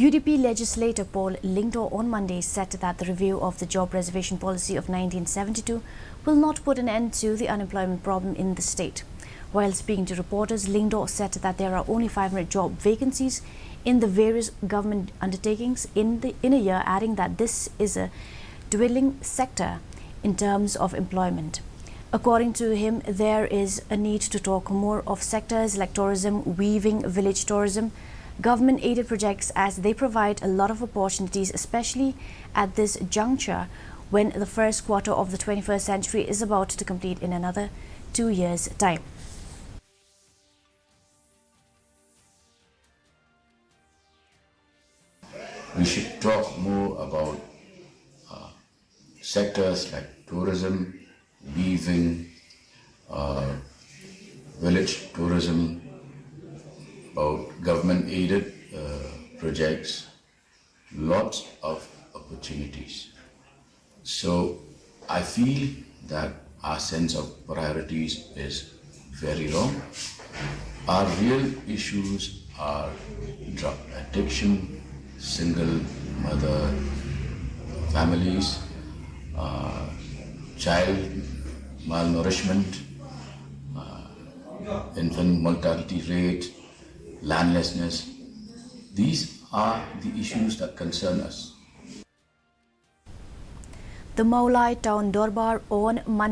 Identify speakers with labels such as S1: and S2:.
S1: UDP legislator Paul Lingdo on Monday said that the review of the job reservation policy of 1972 will not put an end to the unemployment problem in the state. While speaking to reporters, Lingdo said that there are only 500 job vacancies in the various government undertakings in a year, adding that this is a dwindling sector in terms of employment. According to him, there is a need to talk more of sectors like tourism, weaving, village tourism, government-aided projects, as they provide a lot of opportunities, especially at this juncture when the first quarter of the 21st century is about to complete in another 2 years' time.
S2: We should talk more about sectors like tourism, weaving, village tourism, about government-aided projects, lots of opportunities. So I feel that our sense of priorities is very wrong. Our real issues are drug addiction, single mother families, child malnourishment, infant mortality rate, landlessness. These are the issues that concern us.
S1: The Maulai Town Durbar on Monday